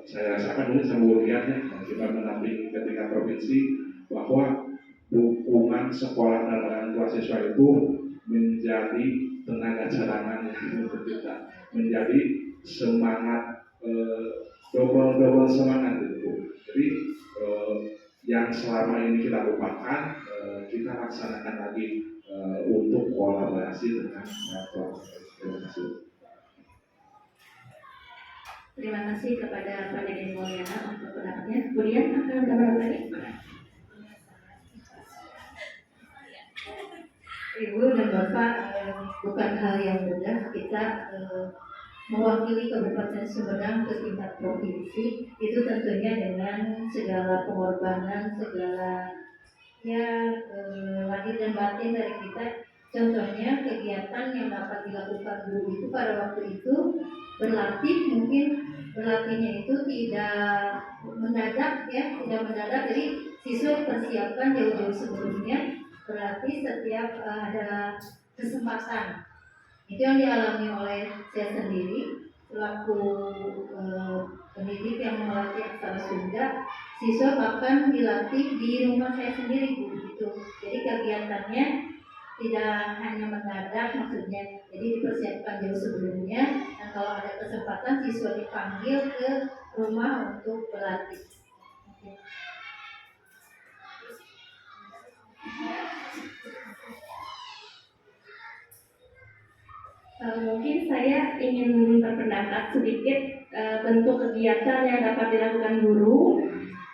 saya rasakan dulu sama lihatnya, kita menampingi ke tingkat provinsi, bahwa dukungan sekolah dan orang tua siswa itu menjadi tenaga cadangan untuk kita, menjadi semangat, double semangat gitu. Jadi yang selama ini kita lupakan, kita laksanakan lagi untuk kolaborasi dengan orang. Terima kasih. Terima kasih kepada Pak Deden Mulyana untuk pendapatnya. Kemudian akan berapa lagi? Ibu dan Bapak, bukan hal yang mudah kita mewakili Kabupaten Sumedang ke tingkat provinsi. Itu tentunya dengan segala pengorbanan, segala lahir dan batin dari kita. Contohnya kegiatan yang dapat dilakukan guru itu pada waktu itu berlatih, mungkin berlatihnya itu tidak mendadak ya, tidak mendadak. Jadi siswa dipersiapkan jauh-jauh sebelumnya berlatih setiap ada kesempatan. Itu yang dialami oleh saya sendiri selaku pendidik yang melatih aksara Sunda. Siswa bahkan dilatih di rumah saya sendiri Bu, gitu. Jadi kegiatannya tidak hanya mendadak, maksudnya jadi dipersiapkan jauh sebelumnya, dan kalau ada kesempatan siswa dipanggil ke rumah untuk berlatih. Mungkin saya ingin berpendapat sedikit bentuk kegiatan yang dapat dilakukan guru.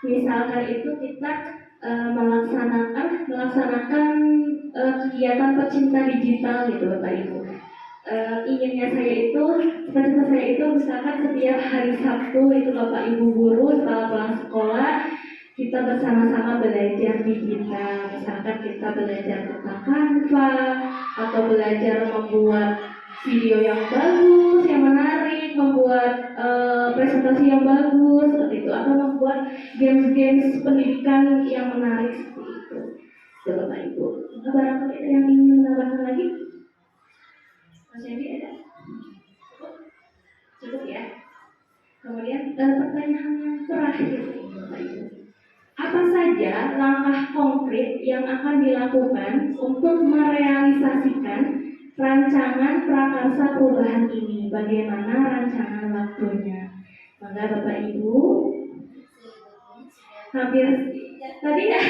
Misalkan itu kita melaksanakan kegiatan pecinta digital gitu Bapak Ibu. Inginnya saya itu, cita-cita saya itu misalkan setiap hari Sabtu itu Bapak Ibu guru setelah pulang sekolah kita bersama-sama belajar digital, misalkan kita belajar tentang Canva atau belajar membuat video yang bagus, yang menarik, membuat presentasi yang bagus seperti itu, atau membuat games-games pendidikan yang menarik seperti itu. Itu Bapak Ibu. Barangkali ada yang ingin menambahkan lagi? Mas Yandi ada? Cukup ya. Kemudian pertanyaan yang terakhir Bapak Ibu. Apa saja langkah konkret yang akan dilakukan untuk merealisasikan rancangan prakarsa perubahan ini? Bagaimana rancangan waktunya? Maka Bapak Ibu hampir tadi ya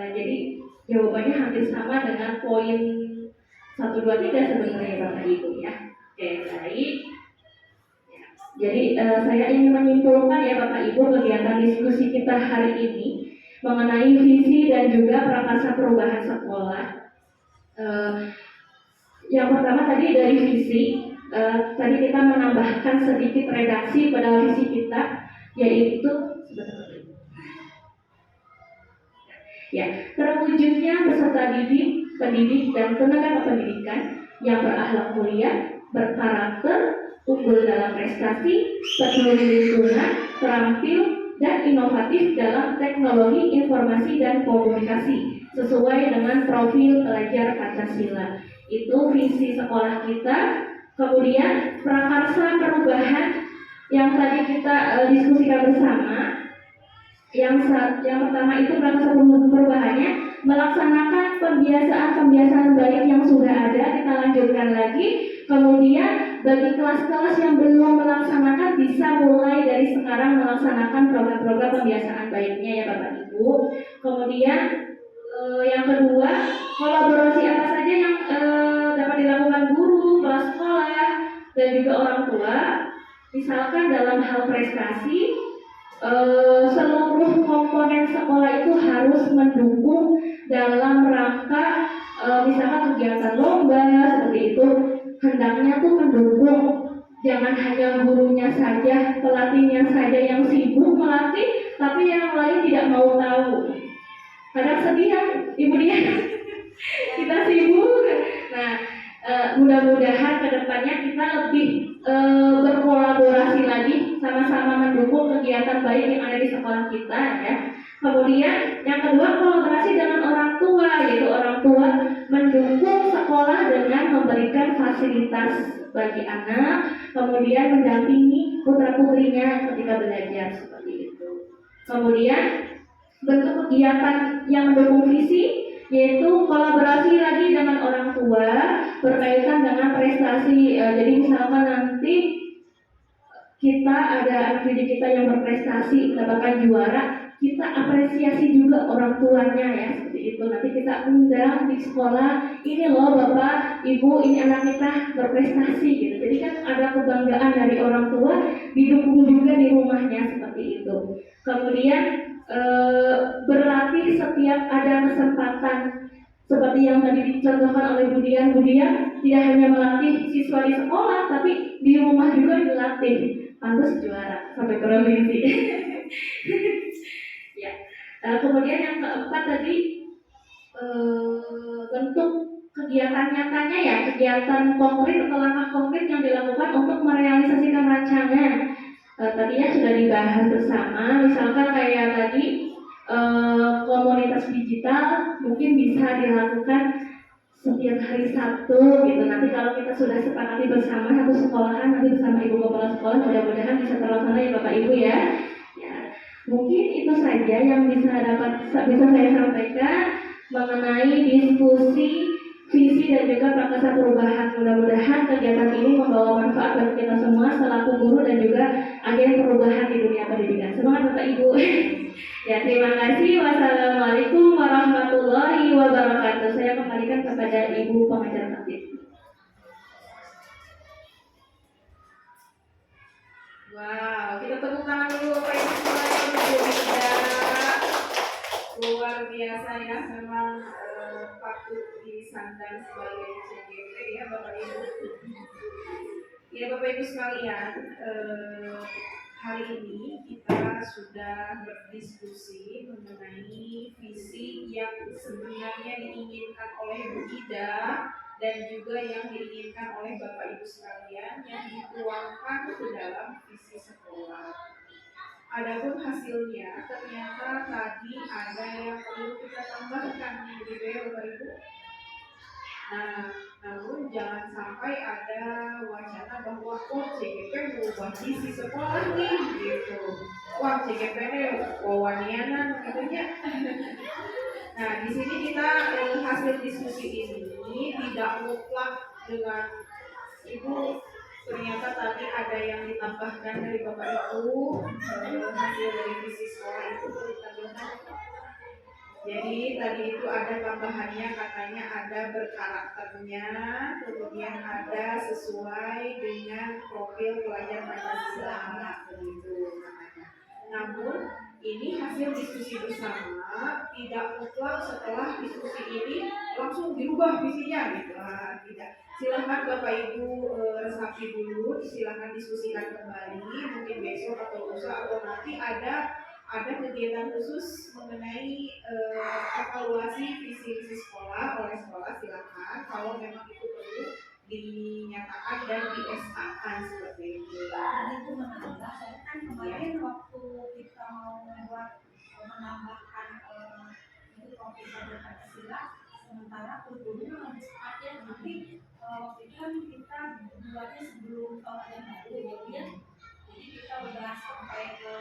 jadi jawabannya hampir sama dengan poin 1, 2, 3 sebenarnya Bapak Ibu ya. Oke, baik. Jadi saya ingin menyimpulkan ya Bapak Ibu kegiatan diskusi kita hari ini mengenai visi dan juga prakarsa perubahan sekolah. Yang pertama tadi dari visi, tadi kita menambahkan sedikit redaksi pada visi kita, yaitu terwujudnya peserta didik, pendidik dan tenaga kependidikan yang berakhlak mulia, berkarakter, unggul dalam prestasi, peduli lingkungan, terampil, dan inovatif dalam teknologi informasi dan komunikasi sesuai dengan profil pelajar Pancasila. Itu visi sekolah kita. Kemudian prakarsa perubahan yang tadi kita diskusikan bersama. Yang pertama itu prakarsa perubahannya melaksanakan pembiasaan baik yang sudah ada, kita lanjutkan lagi. Kemudian bagi kelas-kelas yang belum melaksanakan bisa mulai dari sekarang melaksanakan program-program pembiasaan baiknya ya Bapak Ibu. Kemudian yang kedua, kolaborasi apa saja yang dapat dilakukan guru, kepala sekolah, dan juga orang tua. Misalkan dalam hal prestasi, seluruh komponen sekolah itu harus mendukung dalam rangka misalkan kegiatan lomba seperti itu, hendaknya tuh mendukung, jangan hanya gurunya saja, pelatihnya saja yang sibuk melatih, tapi yang lain tidak mau tahu. Kadang sedih kan, Ibu dia kita sibuk. Nah, mudah-mudahan kedepannya kita lebih berkolaborasi lagi, sama-sama mendukung kegiatan baik yang ada di sekolah kita ya. Kemudian yang kedua, kolaborasi dengan orang tua, yaitu orang tua mendukung sekolah dengan memberikan fasilitas bagi anak, kemudian mendampingi putra-putrinya ketika belajar seperti itu. Kemudian bentuk kegiatan yang mendukung visi yaitu kolaborasi lagi dengan orang tua berkaitan dengan prestasi. Jadi misalkan nanti kita ada anak didik kita yang berprestasi mendapatkan juara, kita apresiasi juga orang tuanya ya, seperti itu. Nanti kita undang di sekolah, ini loh Bapak, Ibu, ini anak kita berprestasi gitu. Jadi kan ada kebanggaan dari orang tua, didukung juga di rumahnya seperti itu. Kemudian berlatih setiap ada kesempatan, seperti yang tadi dicontohkan oleh Budian tidak hanya melatih siswa di sekolah, tapi di rumah juga dilatih. Pantas juara sampai provinsi. Ya. Kemudian yang keempat tadi bentuk kegiatan nyatanya ya, kegiatan konkret atau langkah konkret yang dilakukan untuk merealisasikan rancangan. Tadinya sudah dibahas bersama, misalkan kayak tadi komunitas digital mungkin bisa dilakukan setiap hari Sabtu gitu. Nanti kalau kita sudah sepakati bersama satu sekolahan, nanti bersama ibu kepala sekolah, mudah-mudahan bisa terlaksana ya Bapak Ibu ya. Ya, mungkin itu saja yang bisa saya sampaikan mengenai diskusi visi dan juga prakarsa perubahan. Mudah-mudahan kegiatan ini membawa manfaat bagi kita semua selaku guru dan juga agen perubahan di dunia pendidikan. Semangat Bapak Ibu. Ya, terima kasih. Wassalamualaikum warahmatullahi wabarakatuh. Saya kembalikan kepada Ibu pengajar aktif. Wow, kita tepuk tangan dulu Bapak Ibu semua yang berbicara. Luar biasa ya, memang patut disandang sebagai CGP ya Bapak Ibu. Ya Bapak Ibu sekalian, hari ini kita sudah berdiskusi mengenai visi yang sebenarnya diinginkan oleh Bu Ida dan juga yang diinginkan oleh Bapak Ibu sekalian yang dituangkan ke dalam visi sekolah. Adapun hasilnya ternyata tadi ada yang perlu kita tambahkan gitu ya Bapak Ibu. Nah, namun jangan sampai ada wacana bahwa CGP merubah visi sekolah nih gitu. Wah CGP ini wawanianan gitu ya. Nah, di sini kita hasil diskusi ini tidak mutlak dengan Ibu. Ternyata tadi ada yang ditambahkan dari Bapak Ibu hasil dari visi sekolah itu perlu ditambahkan. Jadi tadi itu ada tambahannya katanya ada berkarakternya, kemudian ada sesuai dengan profil pelajar Pancasila begitu katanya. Namun ini hasil diskusi bersama, tidak mutlak setelah diskusi ini langsung dirubah visinya gitu. Tidak. Silakan Bapak Ibu resapi dulu, silakan diskusikan kembali, mungkin besok atau lusa atau nanti ada kegiatan khusus mengenai evaluasi visi-visi sekolah oleh sekolah, silakan kalau memang itu perlu dinyatakan dan di SA-kan seperti itu. Itu menambah, saya kan kemarin waktu kita mau membuat menambahkan itu profil pelajar Pancasila, sementara kurikulumnya lebih cepat ya, tapi waktu itu kan kita buatnya sebelum tahun yang baru ya, jadi kita udah sampai ke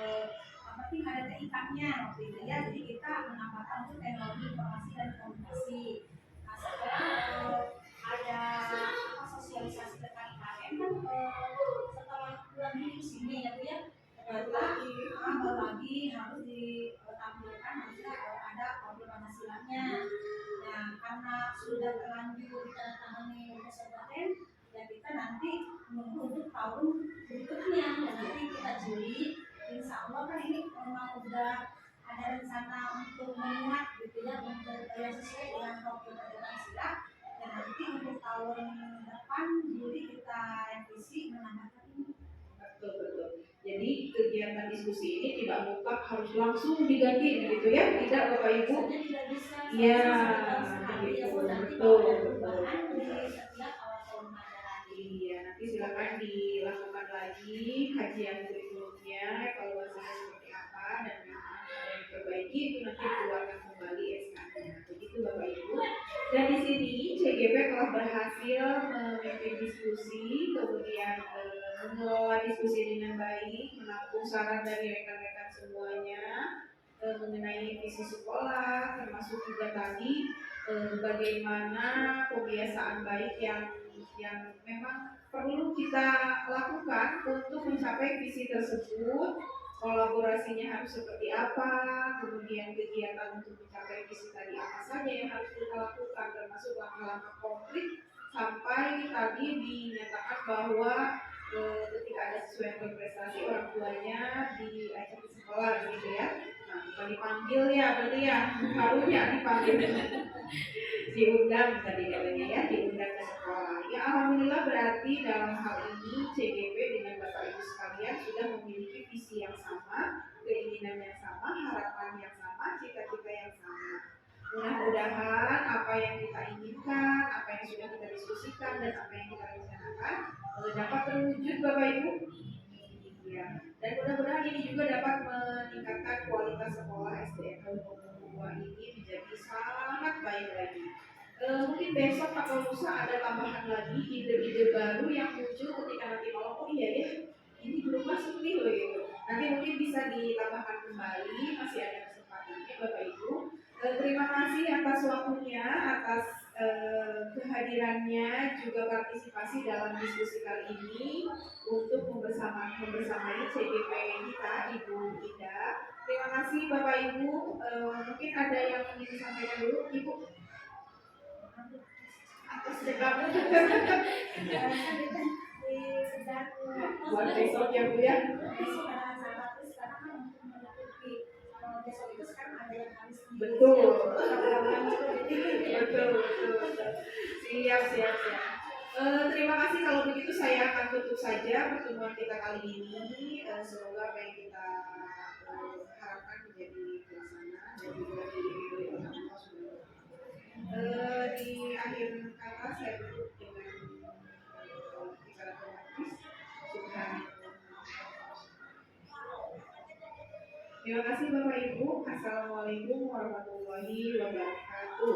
apa sih ada TIK-nya waktu itu ya, jadi kita menambahkan untuk teknologi informasi dan komunikasi. Nah setelah ada apa sosialisasi tentang IKM kan setelah bulan Juni sini ya Bu ya, baru lagi harus ditampilkan harusnya ada profil Pancasilanya. Nah karena sudah terlanjur ditandatangani oleh Kabupaten, ya kita nanti menunggu untuk tahun berikutnya, dan nanti kita Juli. Insya Allah kan ini memang udah ada rencana untuk menguat gitu ya, untuk yang sesuai dengan profil Pancasila, dan nanti untuk tahun depan Juli kita revisi menambahkan ini. Betul. Jadi kegiatan diskusi ini tidak mutlak harus langsung diganti gitu ya, tidak Bapak Ibu? Tidak bisa. Ya, betul. nanti perubahan di setiap awal tahun ajaran. Iya, nanti silakan dilakukan lagi kajian kurikulumnya, evaluasinya seperti apa, dan memang ada yang diperbaiki itu nanti dikeluarkan kembali SK-nya. Begitu Bapak Ibu. Dan di sini CGP telah berhasil memimpin diskusi, kemudian mengelola diskusi dengan baik, menampung saran dari rekan-rekan semuanya mengenai visi sekolah, termasuk juga tadi bagaimana kebiasaan baik yang memang perlu kita lakukan untuk mencapai visi tersebut. Kolaborasinya harus seperti apa, kemudian kegiatan untuk mencapai visi tadi apa saja yang harus kita lakukan, termasuk langkah-langkah konkret sampai tadi dinyatakan bahwa ketika ada siswa yang berprestasi orang tuanya diajak ke sekolah gitu ya. Nah, bukan dipanggil ya, berarti ya harusnya dipanggil diundang tadi katanya ya, diundang ke sekolah. Ya alhamdulillah berarti dalam hal ini CGP dengan Bapak Ibu sekalian sudah memiliki visi yang sama, keinginan yang sama, harapan yang sama, cita-cita yang sama. Mudah-mudahan apa yang kita inginkan, apa yang sudah kita diskusikan dan apa yang kita rencanakan dapat terwujud Bapak Ibu. Ya. Dan mudah-mudahan ini juga dapat meningkatkan kualitas sekolah SDN Kabupaten ini menjadi sangat baik lagi. Mungkin besok atau lusa ada tambahan lagi ide-ide baru yang muncul ketika nanti malam, oh iya ya ini berubah seperti loh gitu. Nanti mungkin bisa ditambahkan kembali, masih ada kesempatannya Bapak Ibu. Terima kasih atas waktunya, atas kehadirannya, juga partisipasi dalam diskusi kali ini untuk membersamai CGP kita Ibu Ida. Terima kasih Bapak Ibu. Mungkin ada yang ingin disampaikan dulu Ibu atas kamu. Buat besok ya Bu ya. Besok itu sekarang ada yang harus Betul. Siap. Terima kasih, kalau begitu saya akan tutup saja pertemuan kita kali ini. Semoga apa yang kita harapkan menjadi terlaksana dan juga diiringi oleh Allah Subhanahu wa Ta'ala. Di akhir kata saya tutup dengan ikrar hadis Subhanallah. Terima kasih Bapak Ibu. Assalamualaikum warahmatullahi wabarakatuh.